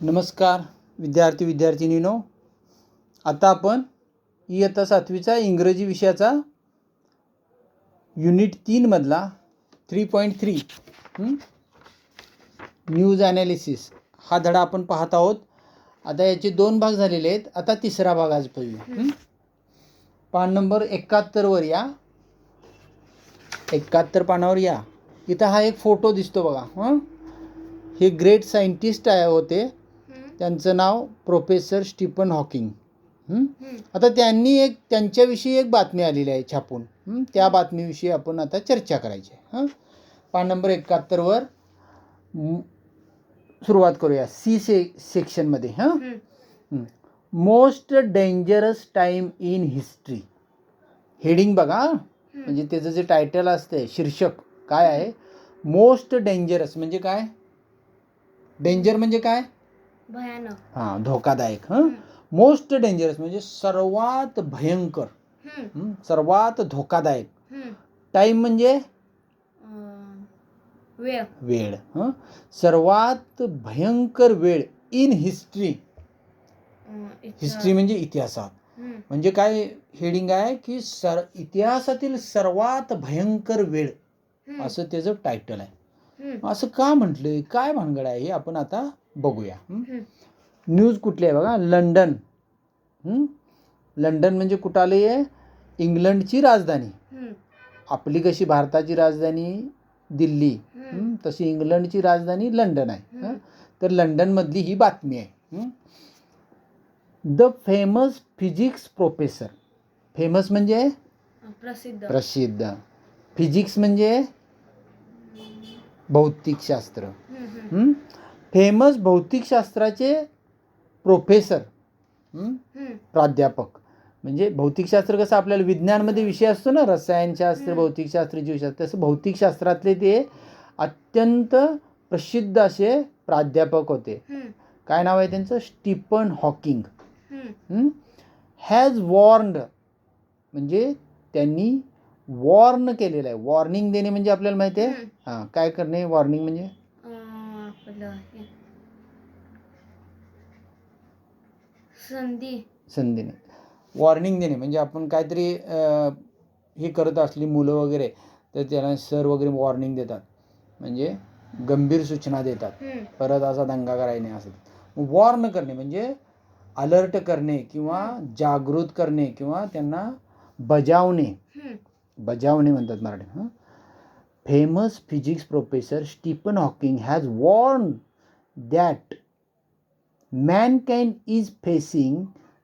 नमस्कार विद्यार्थिनीनो, आता आपण इयत्ता 7वीचा इंग्रजी विषयाचा युनिट 3 मधला 3.3 न्यूज ॲनालिसिस हा धडा आपण पाहत आहोत. आता याचे 2 भाग झालेले आहेत. आता तिसरा भाग आज पाहूया. पान नंबर 71 वर या. 71 पानावर या. इथं हा एक फोटो दिसतो बघा. हे ग्रेट सायंटिस्ट होते. त्यांचं नाव प्रोफेसर स्टीफन हॉकिंग. आता त्यांच्याविषयी एक बातमी आलेली आहे छापून. त्या बातमीविषयी आपण आता चर्चा करायची आहे. पान नंबर 71 वर सुरुवात करूया. सी सेक्शनमध्ये. Most dangerous time in history. Heading बघा, म्हणजे त्याचं जे टायटल असते, शीर्षक काय आहे? मोस्ट डेंजरस म्हणजे काय? डेंजर म्हणजे काय? भयानक. धोकादायक. मोस्ट डेंजरस म्हणजे सर्वात भयंकर, सर्वात धोकादायक. टाइम म्हणजे वेळ. सर्वात भयंकर वेळ इन हिस्ट्री. हिस्ट्री म्हणजे इतिहासात. म्हणजे काय हेडिंग आहे की इतिहासातील सर्वात भयंकर वेळ, असं त्याचं टायटल आहे. असं का म्हटलंय, काय भानगड आहे, हे आपण आता बघूया. न्यूज कुठली आहे बघा. लंडन. लंडन म्हणजे कुठं आली आहे? इंग्लंडची राजधानी. आपली कशी भारताची राजधानी दिल्ली, तशी इंग्लंडची राजधानी लंडन आहे. तर लंडनमधली ही बातमी आहे. The famous physics professor. Famous म्हणजे प्रसिद्ध. फिजिक्स म्हणजे भौतिकशास्त्र. फेमस भौतिकशास्त्राचे प्रोफेसर, प्राध्यापक. म्हणजे भौतिकशास्त्र कसं आपल्याला विज्ञानमध्ये विषय असतो ना, रसायनशास्त्र, भौतिकशास्त्र, जीवशास्त्र, तसं भौतिकशास्त्रातले ते अत्यंत प्रसिद्ध असे प्राध्यापक होते. काय नाव आहे त्यांचं? Stephen Hawking. हॅज वॉर्न्ड म्हणजे त्यांनी वॉर्न केलेलं आहे. वॉर्निंग देणे म्हणजे आपल्याला माहिती आहे. काय करणे? वॉर्निंग म्हणजे संधी नाही. वॉर्निंग देणे म्हणजे आपण काहीतरी हे करत असली मुलं वगैरे, तर त्यांना सर वगैरे वॉर्निंग देतात, म्हणजे गंभीर सूचना देतात, परत असा दंगा करायला नाही असं. वॉर्न करणे म्हणजे अलर्ट करणे किंवा जागृत करणे किंवा त्यांना बजावणे म्हणतात मराठीत. Famous physics professor Stephen Hawking has warned that mankind is facing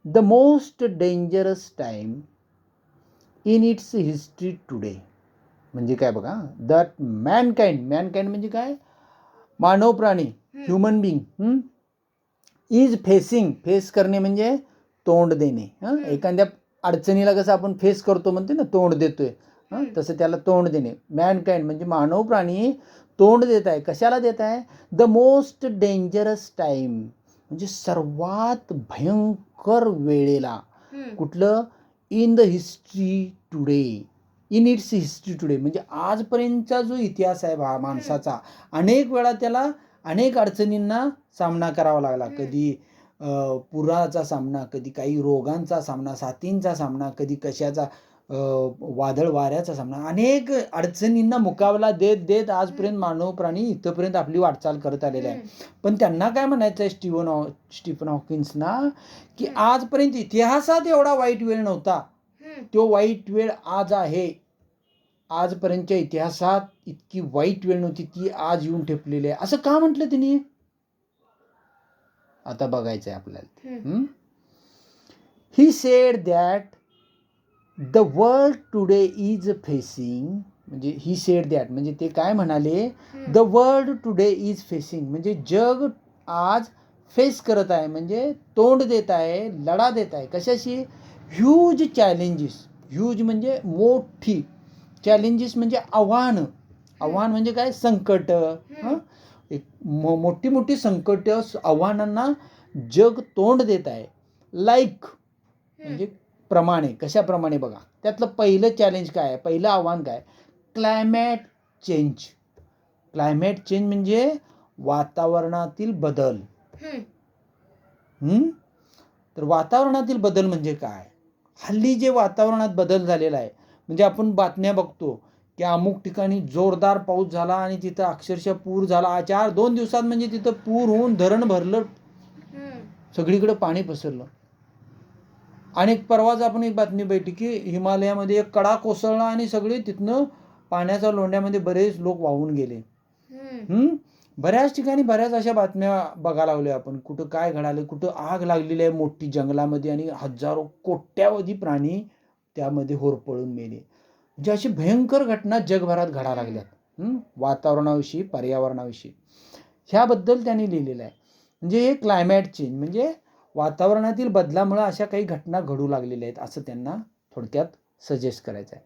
the most dangerous time in its history today. म्हणजे काय बघा, that mankind म्हणजे काय? मानव प्राणी, human being. Is facing, face करणे म्हणजे तोंड देणे. एखाद्या अडचणीला कसं आपण फेस करतो म्हणते ना, तोंड देतोय, तसं त्याला तोंड देणे. मॅनकाइंड म्हणजे मानव प्राणी तोंड देत आहे. कशाला देत आहे? द मोस्ट डेंजरस टाईम म्हणजे सर्वात भयंकर वेळेला. कुठलं? In the history today. In its history today म्हणजे आजपर्यंतचा जो इतिहास आहे माणसाचा, अनेक वेळा त्याला अनेक अडचणींना सामना करावा लागला. कधी पुराचा सामना, कधी काही रोगांचा सामना, साथींचा सामना, कधी कशाचा वादळ वाऱ्याचा सामना, अनेक अडचणींना मुकाबला देत देत आजपर्यंत मानव प्राणी इथपर्यंत आपली वाटचाल करत आलेला आहे. पण त्यांना काय म्हणायचं आहे स्टीफन हॉकिन्सना, की आजपर्यंत इतिहासात एवढा वाईट वेळ नव्हता, तो वाईट वेळ आज आहे. आजपर्यंतच्या इतिहासात इतकी वाईट वेळ नव्हती, ती आज येऊन ठेपलेली आहे. असं का म्हटलं तिने? आता बघायचं आहे आपल्याला. He said that the world today is facing, म्हणजे ही सेड दॅट म्हणजे ते काय म्हणाले? The world today is facing म्हणजे जग आज फेस करत आहे, म्हणजे तोंड देत आहे, लढा देत आहे. कशाशी? Huge challenges. ह्यूज म्हणजे मोठी, चॅलेंजेस म्हणजे आव्हान. आव्हान म्हणजे काय? संकट. मोठी मोठी संकट, आव्हानांना जग तोंड देत आहे. लाईक म्हणजे प्रमाणे. कशाप्रमाणे बघा, त्यातलं पहिलं चॅलेंज काय आहे? पहिलं आव्हान काय? Climate change. क्लायमेट चेंज म्हणजे वातावरणातील बदल. तर वातावरणातील बदल म्हणजे काय? हल्ली जे वातावरणात बदल झालेला आहे, म्हणजे आपण बातम्या बघतो की अमुक ठिकाणी जोरदार पाऊस झाला आणि तिथं अक्षरशः पूर झाला. 2 दिवसात म्हणजे तिथं पूर होऊन धरण भरलं, सगळीकडे पाणी पसरलं. आणि परवाच आपण एक बातमी बघितली की हिमालयामध्ये एक कडा कोसळला आणि सगळे तिथनं पाण्याच्या लोंढ्यामध्ये बरेच लोक वाहून गेले. बऱ्याच ठिकाणी बऱ्याच अशा बातम्या बघायला लागल्या आपण. कुठं काय घडाले, कुठं आग लागलेली आहे मोठी जंगलामध्ये आणि हजारो कोट्यावधी प्राणी त्यामध्ये होरपळून मेले. म्हणजे अशी भयंकर घटना जगभरात घडायला लागल्यात वातावरणाविषयी, पर्यावरणाविषयी. ह्याबद्दल त्यांनी लिहिलेलं आहे. म्हणजे हे क्लायमॅट चेंज म्हणजे वातावरणातील बदलामुळे अशा काही घटना घडू लागलेल्या आहेत असं त्यांना थोडक्यात सजेस्ट करायचं आहे.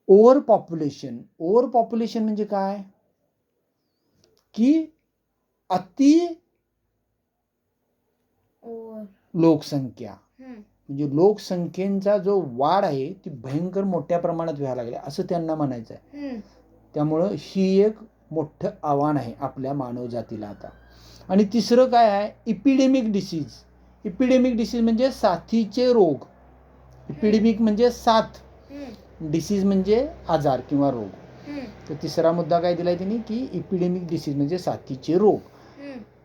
ओव्हर पॉप्युलेशन म्हणजे काय की अति लोकसंख्या, म्हणजे लोकसंख्येचा जो वाढ आहे ती भयंकर मोठ्या प्रमाणात व्हायला लागली असं त्यांना म्हणायचं आहे. त्यामुळं ही एक मोठं आव्हान आहे आपल्या मानव जातीला आता. आणि तिसरं काय आहे, इपिडेमिक डिसीज म्हणजे साथीचे रोग. इपिडेमिक म्हणजे साथ, डिसीज म्हणजे आजार किंवा रोग. तर तिसरा मुद्दा काय दिलाय त्यांनी की इपिडेमिक डिसीज म्हणजे साथीचे रोग.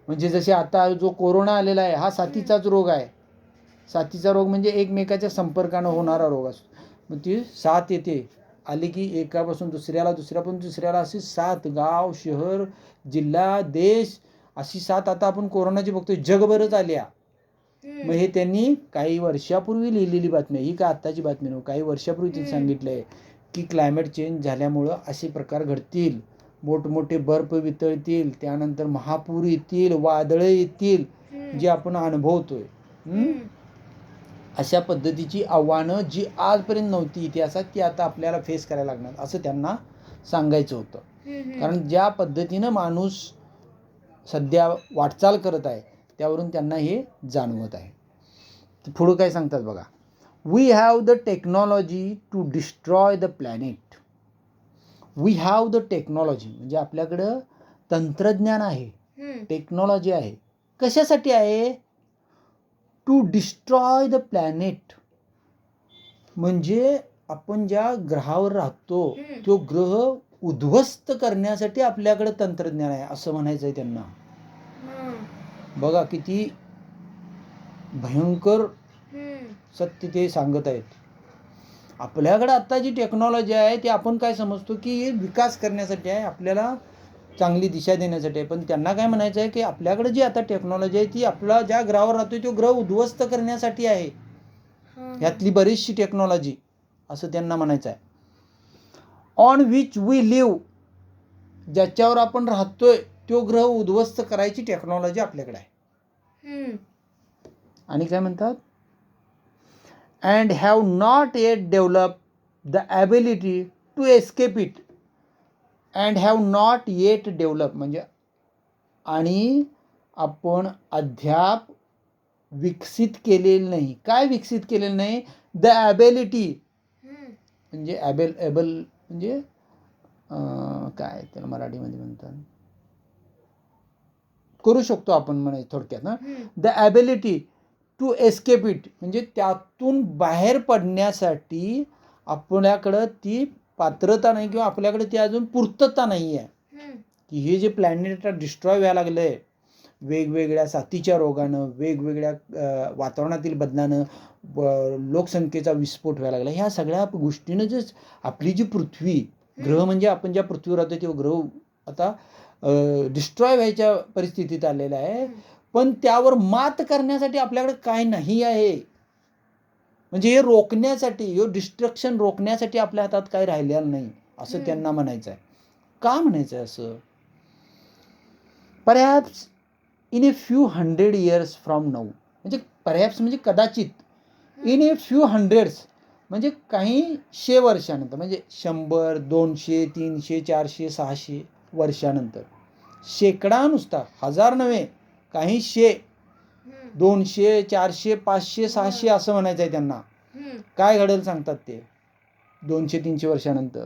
म्हणजे जसे आता जो कोरोना आलेला आहे हा साथीचाच रोग आहे. साथीचा रोग म्हणजे एकमेकाच्या संपर्कानं होणारा रोग असतो. मग ती साथ येते, आली की एकापासून दुसऱ्याला, दुसऱ्यापासून दुसऱ्याला, अशी साथ गाव, शहर, जिल्हा, देश, अशी साथ आता आपण कोरोनाची बघतोय जगभरच आल्या. मग हे त्यांनी काही वर्षापूर्वी लिहिलेली बातमी, ही का आत्ताची बातमी नव्हती, काही वर्षापूर्वी त्यांनी सांगितलंय की क्लायमेट चेंज झाल्यामुळं असे प्रकार घडतील, मोठमोठे बर्फ वितळतील, त्यानंतर महापूर येतील, वादळे येतील, जे आपण अनुभवतोय. अशा पद्धतीची आव्हानं जी आजपर्यंत नव्हती इतिहासात ती आता आपल्याला फेस करायला लागणार असं त्यांना सांगायचं होतं. कारण ज्या पद्धतीनं माणूस सध्या वाटचाल करत आहे त्यावरून त्यांना हे जाणवत आहे. पुढं काय सांगतात बघा, we have the technology to destroy the planet. We have the technology म्हणजे आपल्याकडं तंत्रज्ञान आहे, टेक्नॉलॉजी आहे. कशासाठी आहे? टू डिस्ट्रॉय द प्लॅनेट म्हणजे आपण ज्या ग्रहावर राहतो तो ग्रह उद्ध्वस्त करण्यासाठी आपल्याकडे तंत्रज्ञान आहे असं म्हणायचं आहे त्यांना. बघा किती भयंकर सत्य ते सांगत आहेत. आपल्याकडे आता जी टेक्नॉलॉजी आहे ती आपण काय समजतो की विकास करण्यासाठी आहे, आपल्याला चांगली दिशा देण्यासाठी आहे. पण त्यांना काय म्हणायचं आहे की आपल्याकडे जी आता टेक्नॉलॉजी आहे ती आपला ज्या ग्रहावर राहतोय तो ग्रह उद्ध्वस्त करण्यासाठी आहे, ह्यातली बरीचशी टेक्नॉलॉजी असं त्यांना म्हणायचं आहे. ऑन विच वी लिव्ह, ज्याच्यावर आपण राहतोय तो ग्रह उद्ध्वस्त करायची टेक्नॉलॉजी आपल्याकडे आहे. आणि काय म्हणतात, and have not yet develop the ability to escape it. And have not yet develop म्हणजे आणि आपण अद्याप विकसित केलेलं नाही. काय विकसित केलेलं नाही? द ॲबिलिटी म्हणजे ॲबल म्हणजे काय त्याला मराठीमध्ये म्हणतात, करू शकतो आपण म्हणायचं थोडक्यात ना. The ability to escape it म्हणजे त्यातून बाहेर पडण्यासाठी आपल्याकडं ती पात्रता नाही किंवा आपल्याकडे ती अजून पूर्तता नाही आहे. की हे जे प्लॅनेट डिस्ट्रॉय व्हायला लागलं आहे वेगवेगळ्या साथीच्या रोगानं, वेगवेगळ्या वातावरणातील बदलानं, लोकसंख्येचा विस्फोट व्हायला लागला, ह्या सगळ्या गोष्टीनं जे आपली जी पृथ्वी ग्रह म्हणजे आपण ज्या पृथ्वीवर राहतो तो ग्रह आता डिस्ट्रॉय व्हायच्या परिस्थितीत आलेला आहे. पण त्यावर मात करण्यासाठी आपल्याकडे काय नाही आहे. म्हणजे हे रोखण्यासाठी, हे डिस्ट्रक्शन रोखण्यासाठी आपल्या हातात काय राहिलेलं नाही असं त्यांना म्हणायचं आहे. का म्हणायचं आहे असं? Perhaps in a few hundred years from now म्हणजे परहॅप्स म्हणजे कदाचित, इन ए फ्यू हंड्रेड्स म्हणजे काही 100 वर्षानंतर, म्हणजे 100, 200, 300, 400, 600 वर्षानंतर, शेकडा नुसता, हजार नव्हे, काही 100, 200, 400, 500, 600 असं म्हणायचं आहे त्यांना. काय घडेल सांगतात ते 200-300 वर्षानंतर,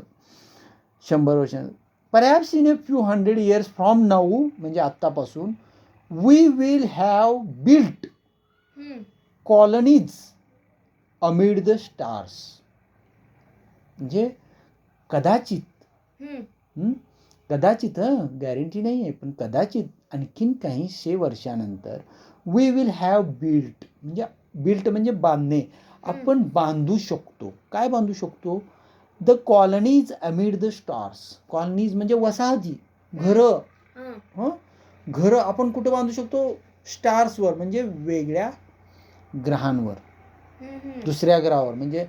100 वर्षानंतर. Perhaps in a few hundred years from now म्हणजे आत्तापासून we will have built colonies amid the stars. म्हणजे कदाचित, कदाचित, गॅरंटी नाही आहे, पण कदाचित आणखीन काहीशे वर्षानंतर वी विल हॅव बिल्ट, म्हणजे बिल्ट म्हणजे बांधणे, आपण बांधू शकतो. काय बांधू शकतो? The colonies amid the stars. Colonies म्हणजे वसाहती, घरं. घरं आपण कुठं बांधू शकतो? स्टार्सवर, म्हणजे वेगळ्या ग्रहांवर, दुसऱ्या ग्रहावर. म्हणजे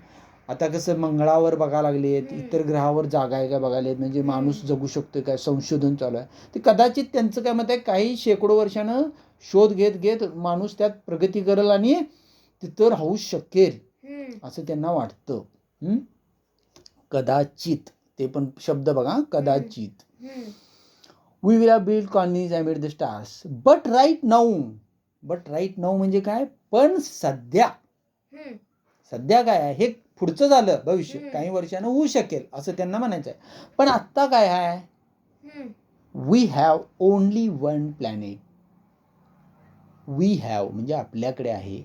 आता कसं मंगळावर बघायला लागलेत, इतर ग्रहावर जागा आहे का बघायला, म्हणजे माणूस जगू शकतो काय, संशोधन चालू आहे. ते कदाचित त्यांचं काय मत आहे, काही शेकडो वर्षानं शोध घेत घेत माणूस त्यात प्रगती करेल आणि तिथं राहू शकेल असं त्यांना वाटतं. कदाचित, ते पण शब्द बघा, कदाचित. We will have built colonies amid the stars but right now. But right now म्हणजे काय? पण सध्या. सध्या काय आहे? हे पुढचं झालं, भविष्य काही वर्षानं होऊ शकेल असं त्यांना म्हणायचं आहे. पण आत्ता काय आहे? We have only one planet. We have म्हणजे आपल्याकडे आहे,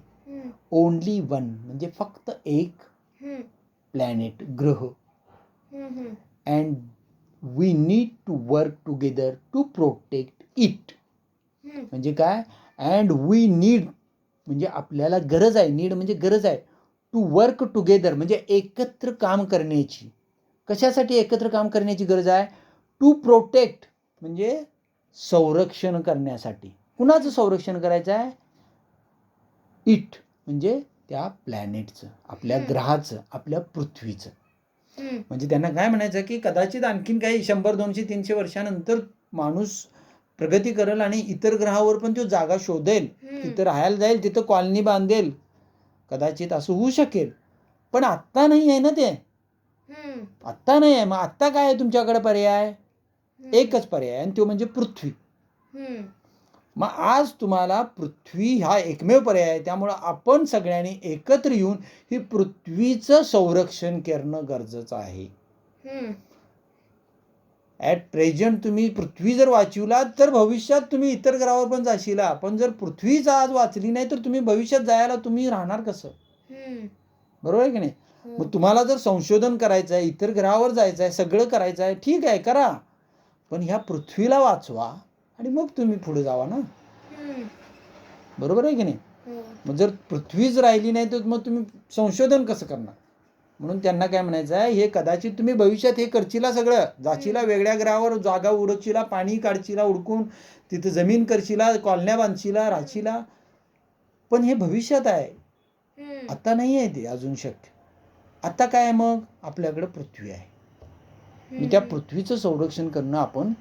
ओनली वन म्हणजे फक्त एक प्लॅनेट, ग्रह. And we need to work together to protect it. म्हणजे काय? अँड वी नीड म्हणजे आपल्याला गरज आहे, नीड म्हणजे गरज आहे, टू वर्क टुगेदर म्हणजे एकत्र काम करण्याची. कशासाठी एकत्र काम करण्याची गरज आहे? टू प्रोटेक्ट म्हणजे संरक्षण करण्यासाठी. कुणाचं संरक्षण करायचं आहे? इट म्हणजे त्या प्लॅनेटचं, आपल्या ग्रहाचं, आपल्या पृथ्वीचं. म्हणजे त्यांना काय म्हणायचं की कदाचित आणखीन काही 100, 200, 300 वर्षानंतर माणूस प्रगती करेल आणि इतर ग्रहावर पण तो जागा शोधेल, तिथं राहायला जाईल, तिथं कॉलनी बांधेल. कदाचित असं होऊ शकेल, पण आत्ता नाही आहे ना ते. आत्ता नाही आहे. मग आत्ता काय आहे तुमच्याकडे पर्याय? एकच पर्याय, आणि तो म्हणजे पृथ्वी. मग आज तुम्हाला पृथ्वी हा एकमेव पर्याय आहे. त्यामुळं आपण सगळ्यांनी एकत्र येऊन ही पृथ्वीचं संरक्षण करणं गरजेचं आहे. ॲट प्रेझेंट तुम्ही पृथ्वी जर वाचवला तर भविष्यात तुम्ही इतर ग्रहावर पण जाशीला, पण जर पृथ्वीच आज वाचली नाही तर तुम्ही भविष्यात जायला तुम्ही राहणार कसं? बरोबर आहे की नाही? मग तुम्हाला जर संशोधन करायचं आहे, इतर ग्रहावर जायचं आहे, सगळं करायचं आहे, ठीक आहे, करा, पण ह्या पृथ्वीला वाचवा आणि मग तुम्ही पुढे जावा ना. बरोबर आहे की नाही? मग जर पृथ्वीच राहिली नाही तर मग तुम्ही संशोधन कसं करणार? म्हणून त्यांना काय म्हणायचं आहे, हे कदाचित तुम्ही भविष्यात हे करशीला, सगळं जाशीला, वेगळ्या ग्रहावर जागा उडकशीला, पाणी काढशीला उडकून, तिथं जमीन करशीला, कॉलन्या बांधशीला, राहशीला, पण हे भविष्यात आहे, आता नाही आहे ते अजून शक्य. आता काय मग आपल्याकडे पृथ्वी आहे, त्या पृथ्वीचं संरक्षण करणं आपण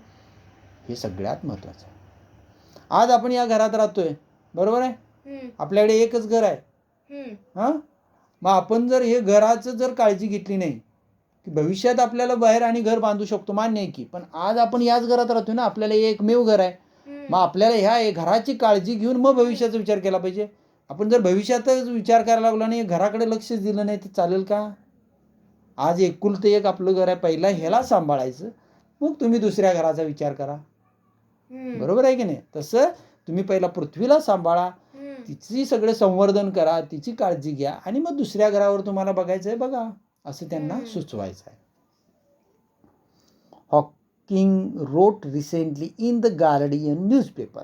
हे सगळ्यात महत्त्वाचं आहे. आज आपण या घरात राहतोय, बरोबर आहे, आपल्याकडे एकच घर आहे. मग आपण जर हे घराचं जर काळजी घेतली नाही की भविष्यात आपल्याला बाहेर आणि घर बांधू शकतो, मान्य आहे की, पण आज आपण याच घरात राहतोय ना, आपल्याला एकमेव घर आहे. मग आपल्याला ह्या घराची काळजी घेऊन मग भविष्याचा विचार केला पाहिजे. आपण जर भविष्यातच विचार करायला लागलो आणि घराकडे लक्ष दिलं नाही तर चालेल का? आज एकुलते एक आपलं घर आहे, पहिला ह्याला सांभाळायचं, मग तुम्ही दुसऱ्या घराचा विचार करा. बरोबर आहे की नाही? तसं तुम्ही पहिला पृथ्वीला सांभाळा, तिची सगळं संवर्धन करा, तिची काळजी घ्या, आणि मग दुसऱ्या घरावर तुम्हाला बघायचं आहे बघा, असं त्यांना सुचवायचं आहे. Hawking wrote recently in the Guardian newspaper.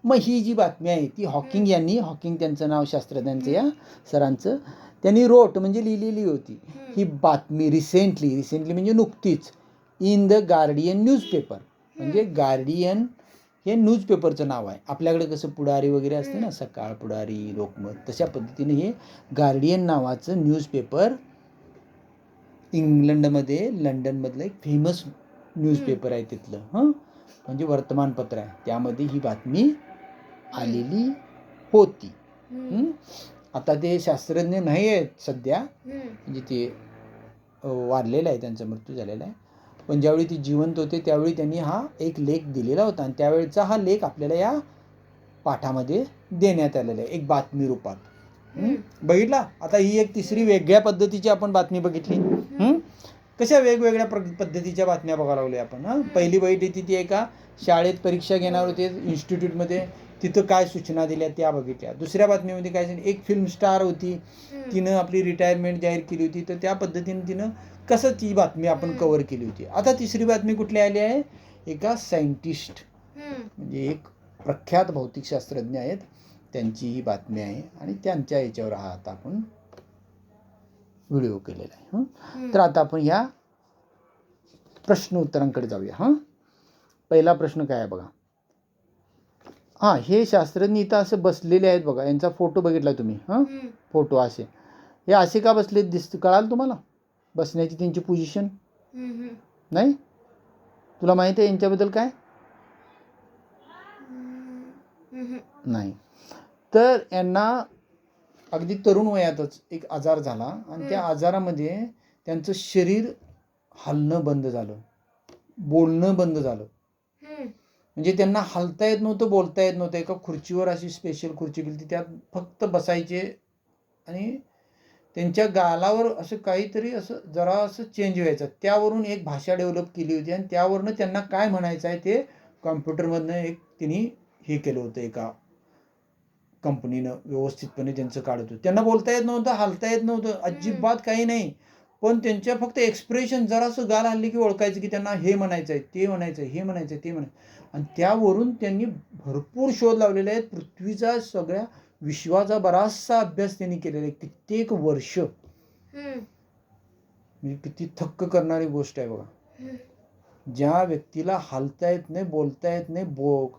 मग ही जी बातमी आहे ती हॉकिंग यांनी, हॉकिंग त्यांचं नाव शास्त्रज्ञांचं, या सरांचं, त्यांनी रोट म्हणजे लिहिलेली होती ही बातमी रिसेंटली म्हणजे नुकतीच, इन द गार्डियन न्यूजपेपर. म्हणजे गार्डियन हे न्यूजपेपरचं नाव आहे. आपल्याकडे कसं पुढारी वगैरे असते ना, सकाळ, पुढारी, लोकमत, तशा पद्धतीने हे गार्डियन नावाचं न्यूजपेपर इंग्लंडमध्ये, लंडनमधलं एक फेमस न्यूजपेपर आहे तिथलं, म्हणजे वर्तमानपत्र आहे. त्यामध्ये ही बातमी आलेली होती. आता ते शास्त्रज्ञ नाही आहेत सध्या, म्हणजे ते वारलेलं आहे, त्यांचा मृत्यू झालेला आहे, पण ज्यावेळी ती जिवंत होते त्यावेळी त्यांनी हा एक लेख दिलेला होता, आणि त्यावेळेचा हा लेख आपल्याला या पाठामध्ये देण्यात आलेला आहे, एक बातमी रूपात. बघितला? आता ही एक तिसरी वेगळ्या पद्धतीची आपण बातमी बघितली. कशा वेगवेगळ्या पद्धतीच्या बातम्या बघायला लागल्या आपण. पहिली बघितली ती एका शाळेत परीक्षा घेणार होते, इन्स्टिट्यूटमध्ये तिथं काय सूचना दिल्या त्या बघितल्या. दुसऱ्या बातमीमध्ये काय झालं, एक फिल्म स्टार होती, तिनं आपली रिटायरमेंट जाहीर केली होती, तर त्या पद्धतीने तिनं कसं ती बातमी आपण कव्हर केली होती. आता तिसरी बातमी कुठली आली आहे, एका सायंटिस्ट म्हणजे एक प्रख्यात भौतिकशास्त्रज्ञ आहेत त्यांची ही बातमी आहे आणि त्यांच्या याच्यावर हा आता आपण व्हिडिओ केलेला आहे. तर आता आपण ह्या प्रश्न उत्तरांकडे जाऊया. पहिला प्रश्न काय आहे बघा. हे शास्त्रज्ञ इथं असे बसलेले आहेत बघा, यांचा फोटो बघितला तुम्ही. फोटो असे हे असे का बसले कळाल तुम्हाला बसण्याची त्यांची पोझिशन? नाही तुला माहिती आहे यांच्याबद्दल काय? नाही. तर यांना अगदी तरुण वयातच एक आजार झाला आणि त्या आजारामध्ये त्यांचं शरीर हलणं बंद झालं, बोलणं बंद झालं. म्हणजे त्यांना हलता येत नव्हतं, बोलता येत नव्हतं. एका खुर्चीवर अशी स्पेशल खुर्ची केली, त्यात फक्त बसायचे आणि त्यांच्या गालावर असं काहीतरी असं जरा असं चेंज व्हायचं. त्यावरून एक भाषा डेव्हलप केली होती आणि त्यावरनं त्यांना काय म्हणायचं आहे ते कॉम्प्युटरमधनं एक तिने हे केलं होतं, एका कंपनीनं व्यवस्थितपणे त्यांचं काढत होतं. त्यांना बोलता येत नव्हतं, हलता येत नव्हतं, अजिबात काही नाही. पण त्यांच्या फक्त एक्सप्रेशन जरासं गाल हल्ली की ओळखायचं की त्यांना हे म्हणायचं आहे, ते म्हणायचं आहे, हे म्हणायचं आहे, ते म्हणायचं. आणि त्यावरून त्यांनी भरपूर शोध लावलेले आहेत. पृथ्वीचा सगळ्या विश्वाचा बराचसा अभ्यास त्यांनी केलेला आहे, कित्येक वर्ष. म्हणजे किती थक्क करणारी गोष्ट आहे बघा. ज्या व्यक्तीला हलता येत नाही, बोलता येत नाही,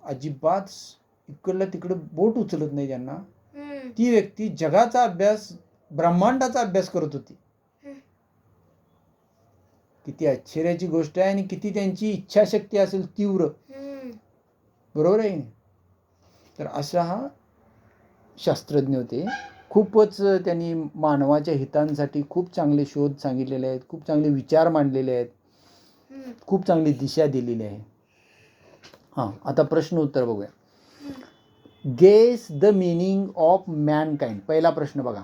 अजिबात इकडलं तिकडं बोट उचलत नाही ज्यांना, ती व्यक्ती जगाचा अभ्यास, ब्रह्मांडाचा अभ्यास करत होती. किती आश्चर्याची गोष्ट आहे आणि किती त्यांची इच्छाशक्ती असेल तीव्र. बरोबर आहे. तर असा हा शास्त्रज्ञ होते. खूपच त्यांनी मानवाच्या हितांसाठी खूप चांगले शोध सांगितलेले आहेत, खूप चांगले विचार मांडलेले आहेत, खूप चांगली दिशा दिलेली आहे. आता प्रश्न उत्तर बघूया. Guess the meaning of mankind. पहिला प्रश्न बघा.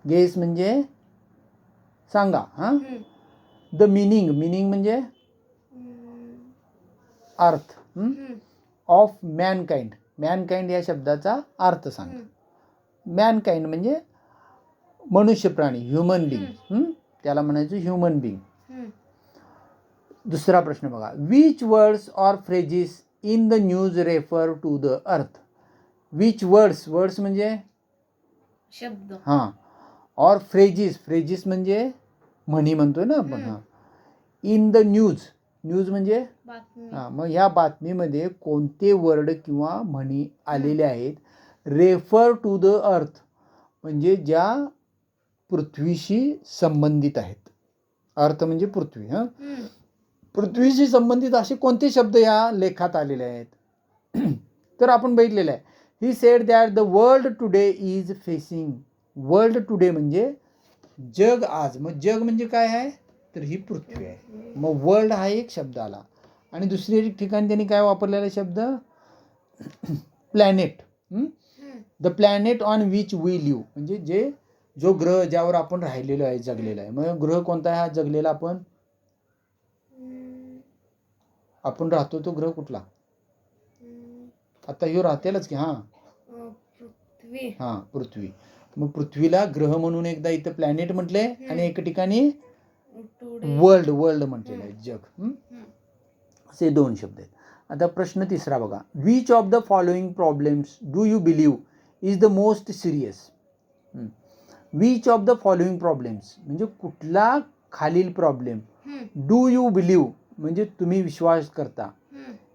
गेस म्हणजे सांगा. द मिनिंग म्हणजे अर्थ. Of Mankind. मॅनकाइंड या शब्दाचा अर्थ सांगा. मॅनकाइंड म्हणजे मनुष्य प्राणी, ह्युमन बिंग. त्याला म्हणायचं ह्युमन बिंग. दुसरा प्रश्न बघा. Which words or phrases in the news refer to the earth. Which words म्हणजे शब्द. ऑर फ्रेजेस म्हणजे म्हणी म्हणतोय ना आपण. इन द न्यूज म्हणजे मग ह्या बातमीमध्ये कोणते वर्ड किंवा म्हणी आलेले आहेत. रेफर टू द अर्थ म्हणजे ज्या पृथ्वीशी संबंधित आहेत. अर्थ म्हणजे पृथ्वी. पृथ्वीशी संबंधित असे कोणते शब्द या लेखात आलेले आहेत? तर आपण बघितलेलं आहे. He said that the world today is facing. World today म्हणजे जग आज. मग जग म्हणजे काय आहे, तर ही पृथ्वी आहे. मग वर्ल्ड हा एक शब्द आला. आणि दुसरी ठिकाणी त्यांनी काय वापरलेला शब्द, planet. The planet on which we live म्हणजे जो ग्रह ज्यावर आपण राहिलेलो आहे, जगलेला आहे. मग ग्रह कोणता आहे हा जगलेला आपण राहतो तो ग्रह कुठला? आता ह्यो राहतेलच की. पृथ्वी. मग पृथ्वीला ग्रह म्हणून एकदा इथं प्लॅनेट म्हटले आणि एका ठिकाणी वर्ल्ड म्हटलेलं आहे, जग. असे दोन शब्द आहेत. आता प्रश्न तिसरा बघा. Which of the following problems do you believe is the most serious. Which of the following problems म्हणजे कुठला खालील प्रॉब्लेम, डू यू बिलीव्ह म्हणजे तुम्ही विश्वास करता,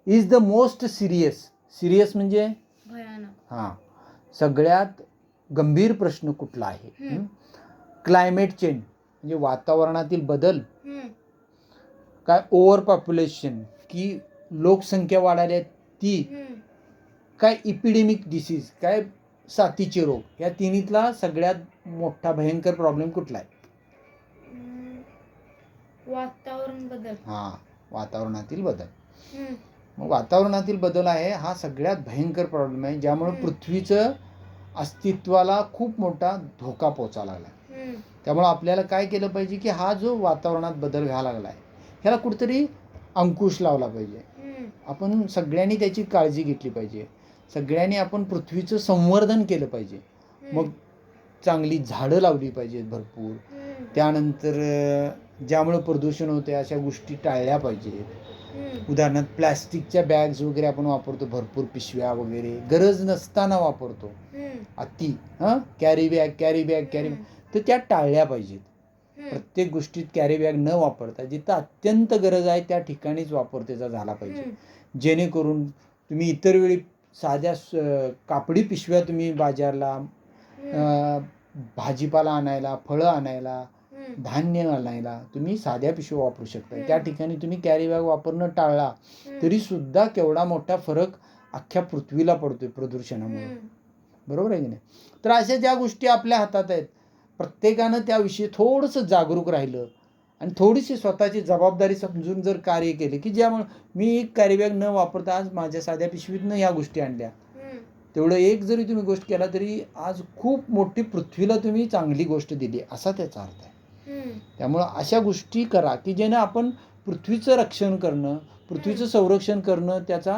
इज द मोस्ट सिरियस म्हणजे भयानक. सगळ्यात गंभीर प्रश्न कुठला आहे? क्लायमेट चेंज म्हणजे वातावरणातील बदल, काय ओव्हर पॉप्युलेशन की लोकसंख्या वाढायला ती, काय इपिडेमिक डिसीज काय साथीचे रोग. या तिन्हीतला सगळ्यात मोठा भयंकर प्रॉब्लेम कुठला आहे? वातावरण बदल. वातावरणातील बदल. मग वातावरणातील बदल आहे हा सगळ्यात भयंकर प्रॉब्लेम आहे, ज्यामुळे पृथ्वीचं अस्तित्वाला खूप मोठा धोका पोचायला लागला. त्यामुळे आपल्याला काय केलं पाहिजे की हा जो वातावरणात बदल व्हायला लागला आहे ह्याला कुठेतरी अंकुश लावला पाहिजे. आपण सगळ्यांनी त्याची काळजी घेतली पाहिजे. सगळ्यांनी आपण पृथ्वीचं संवर्धन केलं पाहिजे. मग चांगली झाडं लावली पाहिजेत भरपूर. त्यानंतर ज्यामुळे प्रदूषण होते अशा गोष्टी टाळल्या पाहिजेत. उदाहरणार्थ प्लॅस्टिकच्या बॅग्स वगैरे आपण वापरतो, भरपूर पिशव्या वगैरे गरज नसताना वापरतो अति. कॅरी बॅग तर त्या टाळल्या पाहिजेत. प्रत्येक गोष्टीत कॅरी बॅग न वापरता जिथं अत्यंत गरज आहे त्या ठिकाणीच वापर त्याचा झाला पाहिजे. जेणेकरून तुम्ही इतर वेळी साध्या कापडी पिशव्या तुम्ही बाजारला भाजीपाला आणायला, फळं आणायला, धान्य आणायला तुम्ही साध्या पिशव्या वापरू शकता. त्या ठिकाणी तुम्ही कॅरी बॅग वापरणं टाळला तरी सुद्धा केवढा मोठा फरक अख्ख्या पृथ्वीला पडतोय प्रदूषणामुळे. बरोबर आहे की नाही? तर अशा ज्या गोष्टी आपल्या हातात आहेत, प्रत्येकानं त्याविषयी थोडंसं जागरूक राहिलं आणि थोडीशी स्वतःची जबाबदारी समजून जर कार्य केले, की ज्यामुळे मी कॅरी बॅग न वापरता आज माझ्या साध्या पिशवीतनं ह्या गोष्टी आणल्या, तेवढं एक जरी तुम्ही गोष्ट केला तरी आज खूप मोठी पृथ्वीला तुम्ही चांगली गोष्ट दिली असा त्याचा अर्थ आहे. त्यामुळं अशा गोष्टी करा की ज्यानं आपण पृथ्वीचं रक्षण करणं, पृथ्वीचं संरक्षण करणं, त्याचा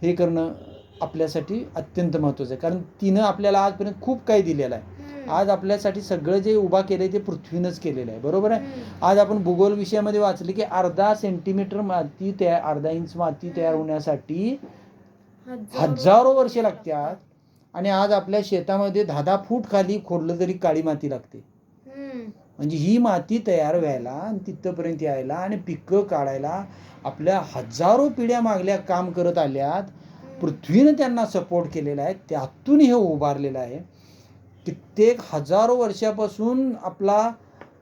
हे करणं आपल्यासाठी अत्यंत महत्त्वाचं आहे. कारण तिनं आपल्याला आजपर्यंत खूप काही दिलेलं आहे. आज आपल्यासाठी सगळं जे उभा केलं आहे ते पृथ्वीनंच केलेलं आहे. बरोबर आहे? आज आपण भूगोल विषयामध्ये वाचले की 1/2 सेंटीमीटर माती 1/2 इंच माती तयार होण्यासाठी हजारो वर्षे लागतात. आणि आज आपल्या शेतामध्ये 10-10 फूट खाली खोदलं तरी काळी माती लागते. म्हणजे ही माती तयार व्हायला आणि तिथपर्यंत यायला आणि पिकं काढायला आपल्या हजारो पिढ्या मागल्या काम करत आल्यात. पृथ्वीनं त्यांना सपोर्ट केलेला आहे, त्यातून हे उभारलेलं आहे. कित्येक हजारो वर्षापासून आपला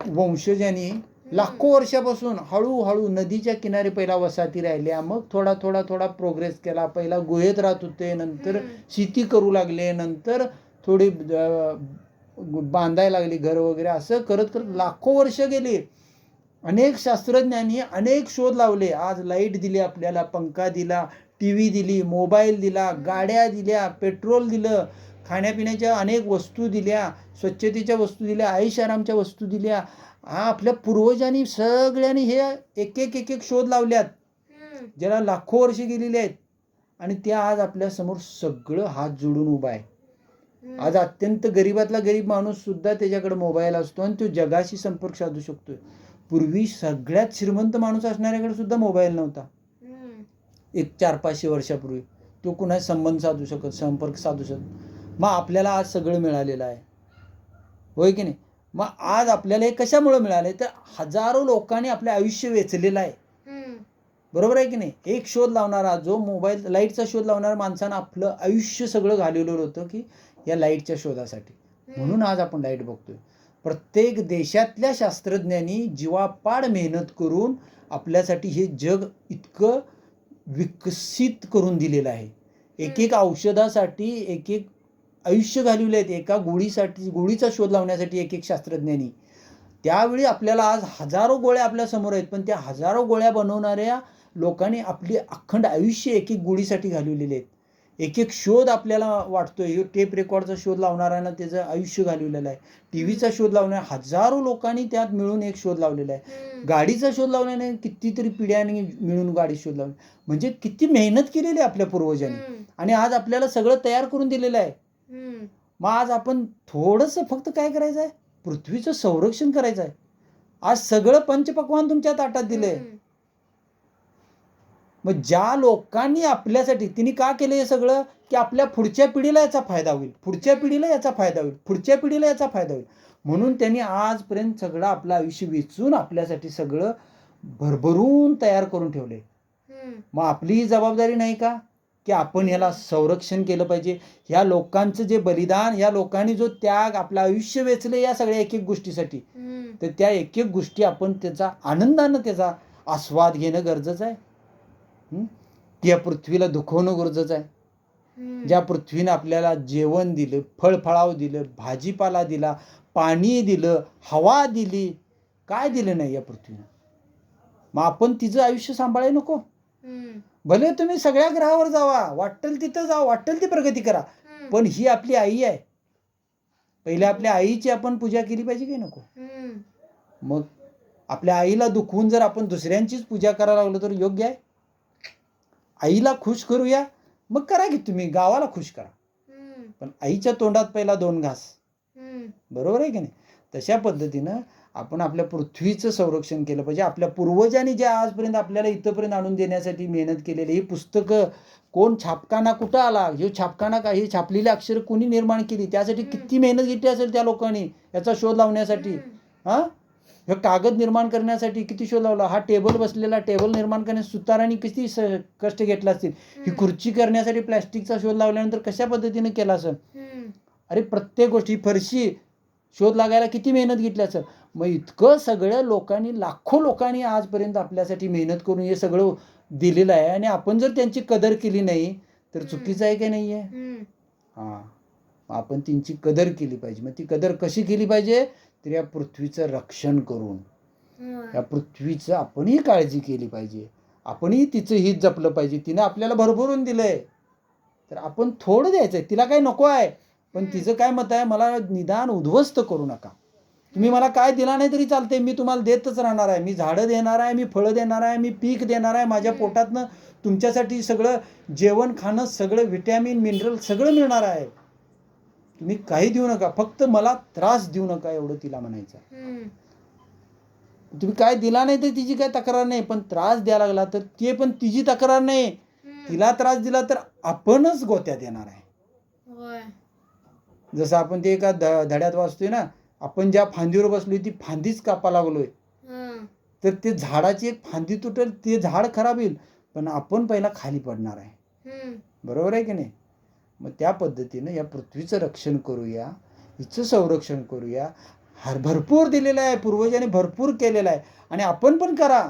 वंशजांनी लाखो वर्षापासून हळूहळू नदीच्या किनारी पहिला वसाहती राहिल्या, मग थोडा प्रोग्रेस केला. पहिला गुहेत राहत होते, नंतर शेती करू लागले, नंतर थोडी बांधायला लागली घर वगैरे. असं करत करत लाखो वर्ष गेली. अनेक शास्त्रज्ञांनी अनेक शोध लावले. आज लाईट दिली आपल्याला, पंखा दिला, TV दिली, मोबाईल दिला, गाड्या दिल्या, पेट्रोल दिलं, खाण्यापिण्याच्या अनेक वस्तू दिल्या, स्वच्छतेच्या वस्तू दिल्या, ऐषारामच्या वस्तू दिल्या. आपल्या पूर्वजांनी सगळ्यांनी हे एक एक शोध लावल्यात ज्याला लाखो वर्षे गेलेली आहेत. आणि त्या आज आपल्या समोर सगळं हात जोडून उभा आहे. आज अत्यंत गरीबातला गरीब माणूस सुद्धा त्याच्याकडे मोबाईल असतो आणि तो जगाशी संपर्क साधू शकतोय. पूर्वी सगळ्यात श्रीमंत माणूस असणाऱ्याकडे सुद्धा मोबाईल नव्हता. एक 400-500 वर्षापूर्वी तो कुणाशी संपर्क साधू शकत. मग आपल्याला आज सगळं मिळालेलं आहे, होय की नाही? मग आज आपल्याला हे कशामुळे मिळालंय? तर हजारो लोकांनी आपलं आयुष्य वेचलेलं आहे. बरोबर आहे की नाही? एक शोध लावणारा, जो मोबाईल लाईटचा शोध लावणाऱ्या माणसानं आपलं आयुष्य सगळं घालवलेलं होतं की या लाईटच्या शोधासाठी. म्हणून आज आपण लाईट बघतोय. प्रत्येक देशातल्या शास्त्रज्ञांनी जीवापाड मेहनत करून आपल्यासाठी हे जग इतकं विकसित करून दिलेलं आहे. एक औषधासाठी एक आयुष्य घालवले आहेत. एका गोळीचा शोध लावण्यासाठी एक शास्त्रज्ञांनी. त्यावेळी आपल्याला आज हजारो गोळ्या आपल्या समोर आहेत, पण त्या हजारो गोळ्या बनवणाऱ्या लोकांनी आपली अखंड आयुष्य एक गोळीसाठी घालवलेले आहेत. एक शोध आपल्याला वाटतोय. टेप रेकॉर्डचा शोध लावणाऱ्यांना त्याचं आयुष्य घालवलेलं आहे. टीव्हीचा शोध लावणाऱ्या हजारो लोकांनी त्यात मिळून एक शोध लावलेला आहे. गाडीचा शोध लावण्याने कितीतरी पिढ्यांनी मिळून गाडी शोध लावली. म्हणजे किती मेहनत केलेली आहे आपल्या पूर्वजांनी आणि आज आपल्याला सगळं तयार करून दिलेलं आहे. मग आज आपण थोडंसं फक्त काय करायचं आहे? पृथ्वीचं संरक्षण करायचं आहे. आज सगळं पंचपक्वान्न तुमच्या ताटात दिलंय. मग ज्या लोकांनी आपल्यासाठी तिने का केलं हे सगळं? की आपल्या पुढच्या पिढीला याचा फायदा होईल, पुढच्या पिढीला याचा फायदा होईल, पुढच्या पिढीला याचा फायदा होईल. म्हणून त्यांनी आजपर्यंत सगळं आपलं आयुष्य वेचून आपल्यासाठी सगळं भरभरून तयार करून ठेवले. मग आपली जबाबदारी नाही का की आपण ह्याला संरक्षण केलं पाहिजे? ह्या लोकांचं जे बलिदान, ह्या लोकांनी जो त्याग, आपलं आयुष्य वेचले या सगळ्या एक गोष्टीसाठी, तर त्या एक गोष्टी आपण त्याचा आनंदानं त्याचा आस्वाद घेणं गरजेचं आहे. त्या पृथ्वीला दुखवणं गरजेचं आहे. ज्या पृथ्वीनं आपल्याला जेवण दिलं, फळफळाव दिलं, भाजीपाला दिला, पाणी दिलं, हवा दिली, काय दिलं नाही या पृथ्वीनं? मग आपण तिचं आयुष्य सांभाळायला नको? भले तुम्ही सगळ्या ग्रहावर जावा, वाटेल तिथं जावा, वाटेल ती प्रगती करा, पण ही आपली आई आहे. पहिले आपल्या आईची आपण पूजा केली पाहिजे की नको? मग आपल्या आईला दुखवून जर आपण दुसऱ्यांचीच पूजा करायला लागलो तर योग्य आहे? आईला खुश करूया मग करा की तुम्ही गावाला खुश करा, पण आईच्या तोंडात पहिला 2 घास. बरोबर आहे की नाही? तशा पद्धतीनं आपण आपल्या पृथ्वीचं संरक्षण केलं पाहिजे. आपल्या पूर्वजांनी ज्या आजपर्यंत आपल्याला इथंपर्यंत आणून देण्यासाठी मेहनत केलेली ही पुस्तकं, कोण छापखाना कुठं आला, हे छापखाना काय, हे छापलेली अक्षरं कोणी निर्माण केली, त्यासाठी किती मेहनत घेतली असेल त्या लोकांनी याचा शोध लावण्यासाठी. हां, हे कागद निर्माण करण्यासाठी किती शोध लावला, हा टेबल बसलेला टेबल निर्माण करण्यास सुतारांनी किती कष्ट घेतले असतील, ही खुर्ची करण्यासाठी प्लॅस्टिकचा शोध लावल्यानंतर कशा पद्धतीने केला असेल. अरे प्रत्येक गोष्टी, फरशी शोध लागायला किती मेहनत घेतली असेल. मग इतकं सगळ्या लोकांनी, लाखो लोकांनी आजपर्यंत आपल्यासाठी मेहनत करून हे सगळं दिलेलं आहे, आणि आपण जर त्यांची कदर केली नाही तर चुकीचं आहे की नाही आहे? हां, आपण त्यांची कदर केली पाहिजे. मग ती कदर कशी केली पाहिजे? तर या पृथ्वीचं रक्षण करून, या पृथ्वीचं आपणही काळजी केली पाहिजे, आपणही तिचं हित जपलं पाहिजे. तिनं आपल्याला भरभरून दिलंय, तर आपण थोडं द्यायचं आहे. तिला काही नको आहे, पण तिचं काय मत आहे, मला निदान उद्ध्वस्त करू नका. तुम्ही मला काय दिला नाही तरी चालते, मी तुम्हाला देतच राहणार आहे. मी झाडं देणार आहे, मी फळं देणार आहे, मी पीक देणार आहे. माझ्या पोटातनं तुमच्यासाठी सगळं जेवण खाणं, सगळं व्हिटॅमिन मिनरल सगळं मिळणार आहे. तुम्ही काही देऊ नका, फक्त मला त्रास देऊ नका, एवढं तिला म्हणायचं. तुम्ही काय दिला नाही तर तिची काय तक्रार नाही, पण त्रास द्यायला लागला तर ते पण तिची तक्रार नाही. तिला त्रास दिला तर आपणच गोत्यात येणार आहे. जसं आपण ते एका धड्यात वाचतोय ना, आपण ज्या फांदीवर बसलोय ती फांदीच कापा लागलोय, तर ते झाडाची एक फांदी तुटेल, ते झाड खराब होईल, पण आपण पहिला खाली पडणार आहे. बरोबर आहे की नाही? मग त्या पद्धतीनं या पृथ्वीचं रक्षण करूया, हिचं संरक्षण करूया. भरपूर दिलेलं आहे, पूर्वजांनी भरपूर केलेलं आहे, आणि आपण पण करा,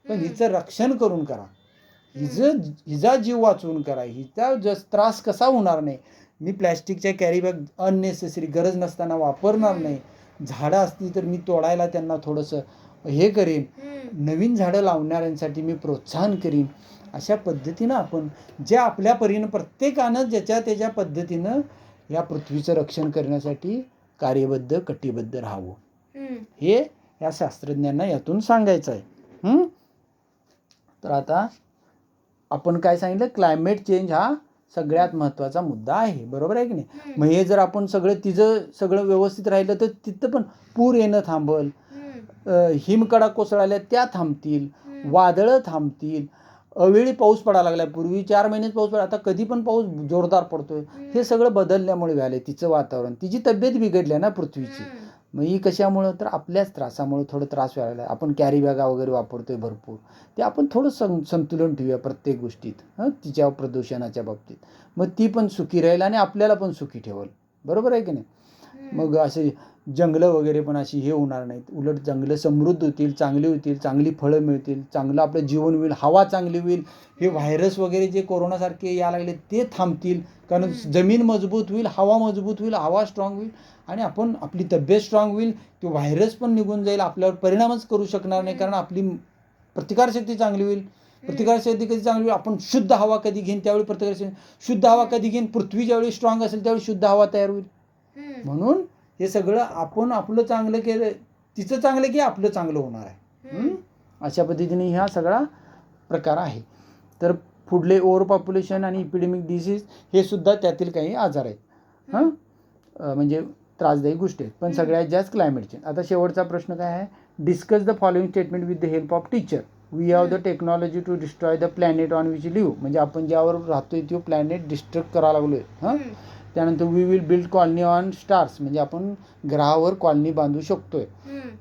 पण हिचं रक्षण करून करा. हिचा जीव वाचवून करा, हिचा त्रास कसा होणार नाही. मी प्लॅस्टिकच्या कॅरी बॅग अननेसेसरी गरज नसताना वापरणार नाही. झाडं असतील तर मी तोडायला त्यांना थोडंसं हे करीन, नवीन झाडं लावणाऱ्यांसाठी मी प्रोत्साहन करीन. अशा पद्धतीनं आपण जे आपल्या परीनं प्रत्येकानं ज्याच्या त्याच्या पद्धतीनं या पृथ्वीचं रक्षण करण्यासाठी कार्यबद्ध, कटिबद्ध राहावं, हे या शास्त्रज्ञांना यातून सांगायचं आहे. तर आता आपण काय सांगितलं, क्लायमेट चेंज हा सगळ्यात महत्त्वाचा मुद्दा आहे. बरोबर आहे की नाही? मग हे जर आपण तिचं सगळं व्यवस्थित राहिलं तर तिथं पण पूर येणं थांबल, हिमकडा कोसळाल्या त्या थांबतील, वादळं थांबतील, अवेळी पाऊस पडायला लागला. पूर्वी 4 महिनेच पाऊस पडला, आता कधी पण पाऊस जोरदार पडतोय. हे सगळं बदलल्यामुळे व्हायलंय, तिचं वातावरण, तिची तब्येत बिघडली ना पृथ्वीची. मग ही कशामुळं, तर आपल्याच त्रासामुळे थोडं त्रास व्हायला. आपण कॅरी बॅगा वगैरे वापरतोय भरपूर, ते आपण थोडं संतुलन ठेवूया प्रत्येक गोष्टीत, तिच्या प्रदूषणाच्या बाबतीत. मग ती पण सुखी राहील आणि आपल्याला पण सुखी ठेवल. बरोबर आहे की नाही? मग असे जंगलं वगैरे पण अशी हे होणार नाहीत, उलट जंगलं समृद्ध होतील, चांगली होतील, चांगली फळं मिळतील, चांगलं आपलं जीवन होईल, हवा चांगली होईल. हे व्हायरस वगैरे जे कोरोनासारखे यायला लागले ते थांबतील, कारण जमीन मजबूत होईल, हवा मजबूत होईल, हवा स्ट्रॉंग होईल, आणि आपली तब्येत स्ट्रॉंग होईल. तो व्हायरस पण निघून जाईल, आपल्यावर परिणामच करू शकणार नाही, कारण आपली प्रतिकारशक्ती चांगली होईल. प्रतिकारशक्ती कधी चांगली होईल, आपण शुद्ध हवा कधी घेईन त्यावेळी प्रतिकारशक्ती, शुद्ध हवा कधी घेईन, पृथ्वी ज्यावेळी स्ट्रॉंग असेल त्यावेळी शुद्ध हवा तयार होईल. म्हणून हे सगळं आपण आपलं चांगलं केलं, तिचं चांगलं की आपलं चांगलं होणार आहे. अशा पद्धतीने हा सगळा प्रकार आहे. तर पुढले ओव्हर पॉप्युलेशन आणि इपिडेमिक डिसीज हे सुद्धा त्यातील काही आजार आहेत, म्हणजे त्रासदायी गोष्टी आहेत. पण सगळ्यात जास्त क्लायमेट चेंज. आता शेवटचा प्रश्न काय आहे, discuss the following statement with the help of teacher. We have the technology to destroy the planet on which live. म्हणजे आपण ज्यावर राहतोय तो प्लॅनेट डिस्ट्रॉय करायला लागलोय. त्यानंतर we will build colony on stars, म्हणजे आपण ग्रहावर कॉलनी बांधू शकतोय.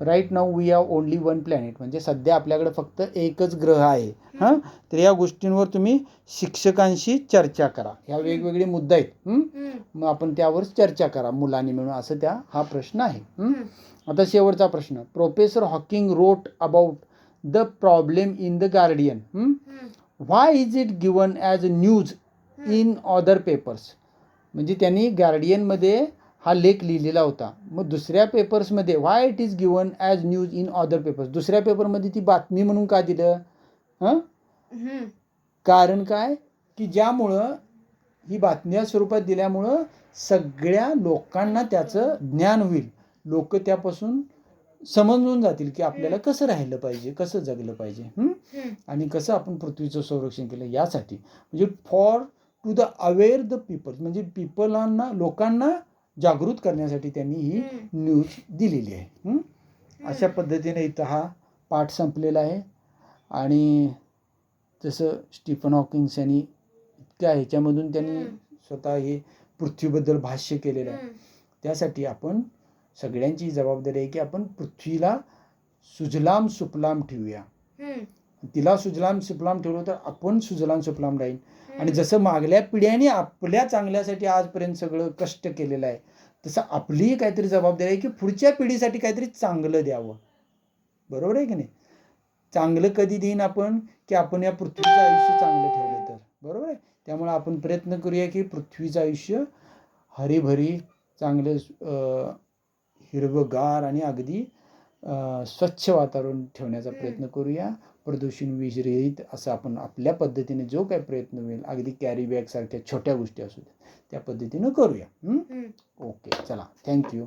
Right now we have only 1 planet, म्हणजे सध्या आपल्याकडे फक्त एकच ग्रह आहे. तर या गोष्टींवर तुम्ही शिक्षकांशी चर्चा करा. ह्या वेगवेगळे मुद्दे आहेत, मग आपण त्यावर चर्चा करा मुलांनी मिळून, असं हा प्रश्न आहे. आता शेवटचा प्रश्न, professor Hawking wrote about the problem in the Guardian. Why is it given as a news in other papers. म्हणजे त्यांनी गार्डियनमध्ये हा लेख लिहिलेला होता, मग दुसऱ्या पेपर्समध्ये why it is given as news in other papers, दुसऱ्या पेपरमध्ये ती बातमी म्हणून का दिलं. कारण काय, की ज्यामुळं ही बातम्या स्वरूपात दिल्यामुळं सगळ्या लोकांना त्याचं ज्ञान होईल, लोक त्यापासून समजून जातील की आपल्याला कसं राहिलं पाहिजे, कसं जगलं पाहिजे, आणि कसं आपण पृथ्वीचं संरक्षण केलं यासाठी. म्हणजे for to the aware the people, म्हणजे लोकांना जागृत करण्यासाठी त्यांनी ही न्यूज दिलेली आहे. अशा पद्धतीने इथं हा पाठ संपलेला आहे. आणि जसं स्टीफन हॉकिन्स यांनी इतक्या ह्याच्यामधून त्यांनी स्वतः हे पृथ्वीबद्दल भाष्य केलेलं आहे. त्यासाठी आपण सगळ्यांची जबाबदारी आहे की आपण पृथ्वीला सुजलाम सुफलाम ठेवूया. तिला सुजलाम सुफलाम ठेवलं तर आपण सुजलाम सुफलाम राहील. आणि जसं मागल्या पिढ्यांनी आपल्या चांगल्यासाठी आजपर्यंत सगळं कष्ट केलेलं आहे, तसं आपलीही काहीतरी जबाबदारी आहे की पुढच्या पिढीसाठी काहीतरी चांगलं द्यावं. बरोबर आहे की नाही? चांगलं कधी देईन आपण की आपण या पृथ्वीचं आयुष्य चांगलं ठेवलं तर. बरोबर आहे? त्यामुळे आपण प्रयत्न करूया की पृथ्वीचं आयुष्य हरीभरी चांगलं हिरवंगार आणि अगदी स्वच्छ वातावरण ठेवण्याचा प्रयत्न करूया. प्रदूषण विरहित असं आपण आपल्या पद्धतीने जो काही प्रयत्न होईल, अगदी कॅरी बॅग सारख्या छोट्या गोष्टी असू त्या पद्धतीनं करूया. ओके, चला, थँक्यू.